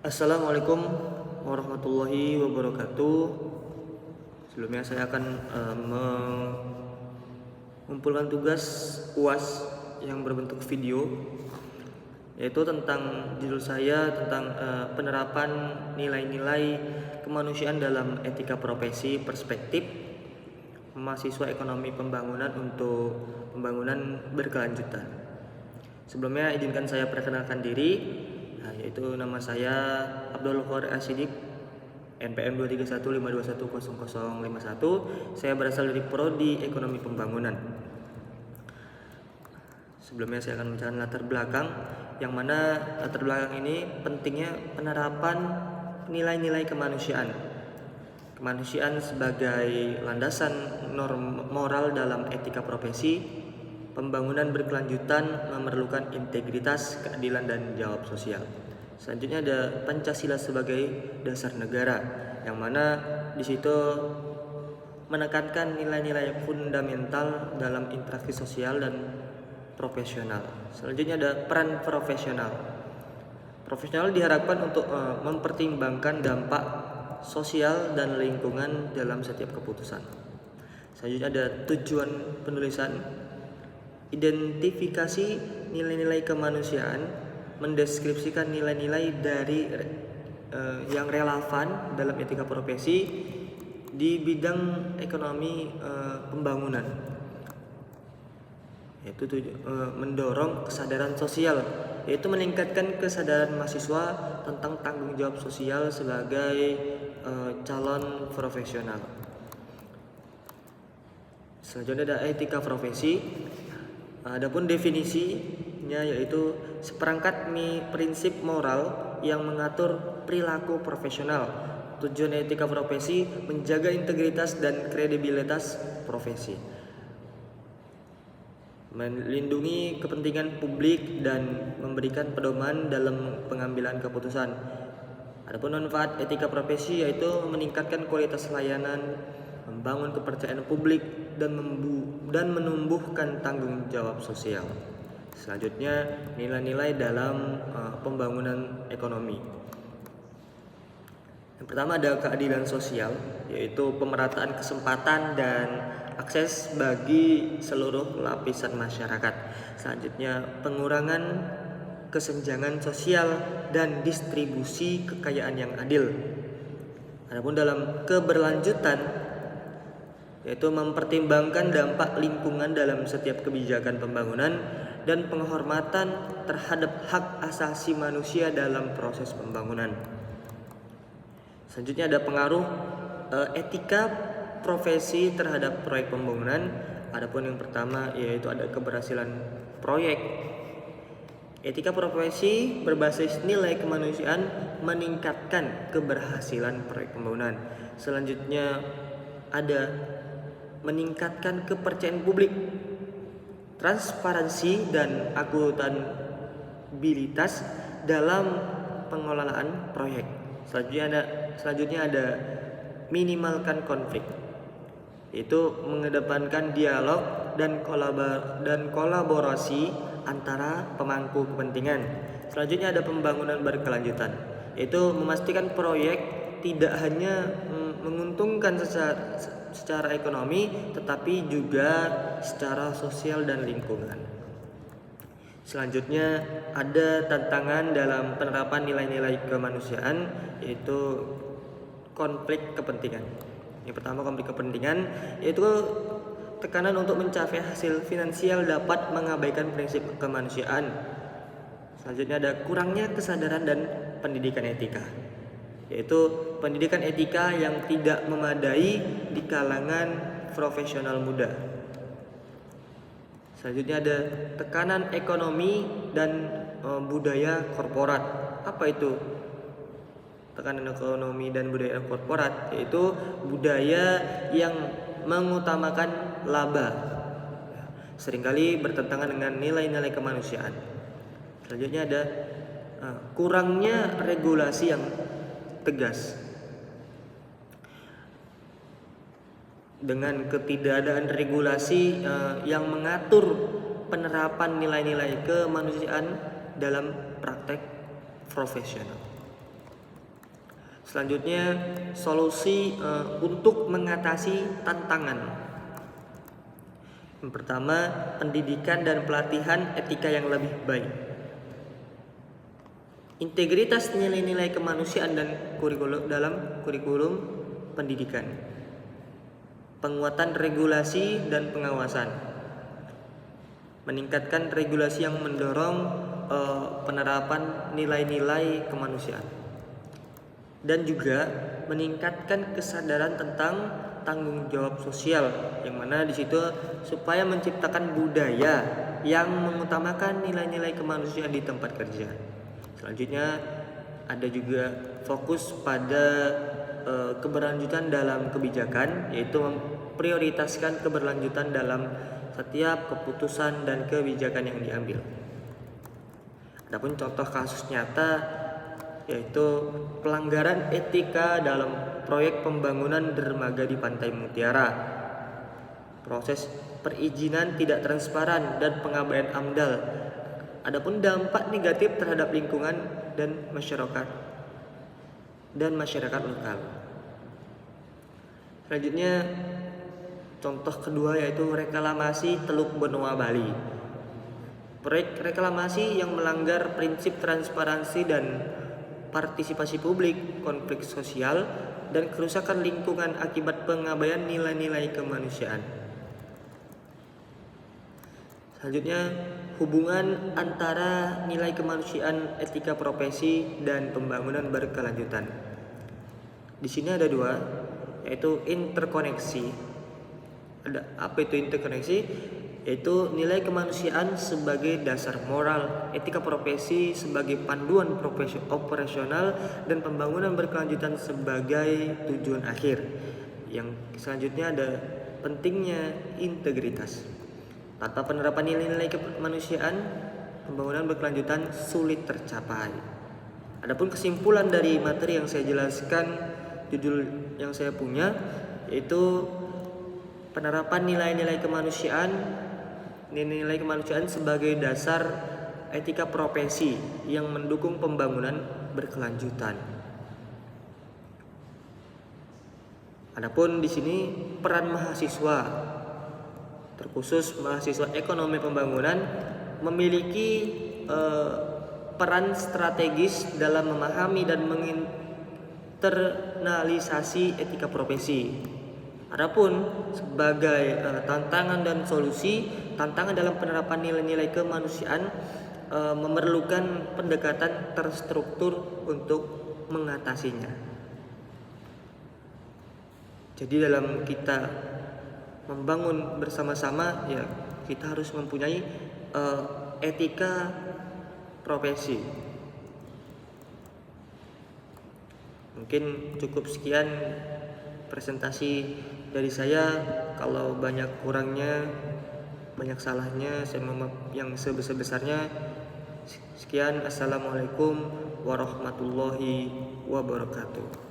Assalamualaikum warahmatullahi wabarakatuh. Sebelumnya saya akan mengumpulkan tugas UAS yang berbentuk video, yaitu tentang judul saya tentang penerapan nilai-nilai kemanusiaan dalam etika profesi perspektif mahasiswa ekonomi pembangunan untuk pembangunan berkelanjutan. Sebelumnya izinkan saya perkenalkan diri. Yaitu nama saya Abdul Khor Asidik, NPM 23152100051. Saya berasal dari Prodi Ekonomi Pembangunan. Sebelumnya saya akan menjelaskan latar belakang, yang mana latar belakang ini pentingnya penerapan nilai-nilai kemanusiaan. Kemanusiaan sebagai landasan norm moral dalam etika profesi. Pembangunan berkelanjutan memerlukan integritas, keadilan, dan jawab sosial. Selanjutnya ada Pancasila sebagai dasar negara, yang mana di situ menekankan nilai-nilai fundamental dalam interaksi sosial dan profesional. Selanjutnya ada peran profesional. Profesional diharapkan untuk mempertimbangkan dampak sosial dan lingkungan dalam setiap keputusan. Selanjutnya ada tujuan penulisan. Identifikasi nilai-nilai kemanusiaan, mendeskripsikan nilai-nilai dari yang relevan dalam etika profesi di bidang ekonomi pembangunan, yaitu mendorong kesadaran sosial, yaitu meningkatkan kesadaran mahasiswa tentang tanggung jawab sosial sebagai calon profesional. Selanjutnya ada etika profesi. Adapun definisinya yaitu seperangkat prinsip moral yang mengatur perilaku profesional. Tujuan etika profesi menjaga integritas dan kredibilitas profesi, melindungi kepentingan publik dan memberikan pedoman dalam pengambilan keputusan. Adapun manfaat etika profesi yaitu meningkatkan kualitas layanan, membangun kepercayaan publik, dan menumbuhkan tanggung jawab sosial. Selanjutnya nilai-nilai dalam pembangunan ekonomi. Yang pertama ada keadilan sosial, yaitu pemerataan kesempatan dan akses bagi seluruh lapisan masyarakat. Selanjutnya pengurangan kesenjangan sosial dan distribusi kekayaan yang adil. Adapun dalam keberlanjutan, yaitu mempertimbangkan dampak lingkungan dalam setiap kebijakan pembangunan dan penghormatan terhadap hak asasi manusia dalam proses pembangunan. Selanjutnya ada pengaruh etika profesi terhadap proyek pembangunan. Adapun yang pertama yaitu ada keberhasilan proyek. Etika profesi berbasis nilai kemanusiaan meningkatkan keberhasilan proyek pembangunan. Selanjutnya ada meningkatkan kepercayaan publik, transparansi, dan akuntabilitas dalam pengelolaan proyek. Selanjutnya ada minimalkan konflik, yaitu mengedepankan dialog dan kolaborasi antara pemangku kepentingan. Selanjutnya ada pembangunan berkelanjutan, yaitu memastikan proyek tidak hanya menguntungkan secara ekonomi, tetapi juga secara sosial dan lingkungan. Selanjutnya ada tantangan dalam penerapan nilai-nilai kemanusiaan, yaitu konflik kepentingan. Yang pertama konflik kepentingan, yaitu tekanan untuk mencapai hasil finansial dapat mengabaikan prinsip kemanusiaan. Selanjutnya ada kurangnya kesadaran dan pendidikan etika, yaitu pendidikan etika yang tidak memadai di kalangan profesional muda. Selanjutnya ada tekanan ekonomi dan budaya korporat. Apa itu tekanan ekonomi dan budaya korporat? Yaitu budaya yang mengutamakan laba, seringkali bertentangan dengan nilai-nilai kemanusiaan. Selanjutnya ada kurangnya regulasi yang tegas. Dengan ketidakadaan regulasi yang mengatur penerapan nilai-nilai kemanusiaan dalam praktek profesional. Selanjutnya, solusi untuk mengatasi tantangan. Yang pertama, pendidikan dan pelatihan etika yang lebih baik. Integritas nilai-nilai kemanusiaan dan dalam kurikulum pendidikan. Penguatan regulasi dan pengawasan. Meningkatkan regulasi yang mendorong penerapan nilai-nilai kemanusiaan. Dan juga meningkatkan kesadaran tentang tanggung jawab sosial, yang mana di situ supaya menciptakan budaya yang mengutamakan nilai-nilai kemanusiaan di tempat kerja. Selanjutnya ada juga fokus pada keberlanjutan dalam kebijakan, yaitu memprioritaskan keberlanjutan dalam setiap keputusan dan kebijakan yang diambil. Adapun contoh kasus nyata yaitu pelanggaran etika dalam proyek pembangunan dermaga di Pantai Mutiara, proses perizinan tidak transparan dan pengabaian AMDAL. Adapun dampak negatif terhadap lingkungan dan masyarakat lokal. Selanjutnya contoh kedua yaitu reklamasi Teluk Benoa Bali. Proyek reklamasi yang melanggar prinsip transparansi dan partisipasi publik, konflik sosial, dan kerusakan lingkungan akibat pengabaian nilai-nilai kemanusiaan. Selanjutnya, hubungan antara nilai kemanusiaan, etika profesi, dan pembangunan berkelanjutan. Di sini ada dua, yaitu interkoneksi. Apa itu interkoneksi? Yaitu nilai kemanusiaan sebagai dasar moral, etika profesi sebagai panduan operasional, dan pembangunan berkelanjutan sebagai tujuan akhir. Yang selanjutnya ada pentingnya integritas. Tanpa penerapan nilai-nilai kemanusiaan, pembangunan berkelanjutan sulit tercapai. Adapun kesimpulan dari materi yang saya jelaskan, judul yang saya punya yaitu penerapan nilai-nilai kemanusiaan sebagai dasar etika profesi yang mendukung pembangunan berkelanjutan. Adapun di sini peran mahasiswa, terkhusus mahasiswa ekonomi pembangunan, memiliki peran strategis dalam memahami dan menginternalisasi etika profesi. Adapun sebagai tantangan dan solusi, tantangan dalam penerapan nilai-nilai kemanusiaan memerlukan pendekatan terstruktur untuk mengatasinya. Jadi dalam kita membangun bersama-sama, ya kita harus mempunyai etika profesi. Mungkin cukup sekian presentasi dari saya. Kalau banyak kurangnya, banyak salahnya, saya mohon yang sebesar-besarnya. Sekian, assalamualaikum warahmatullahi wabarakatuh.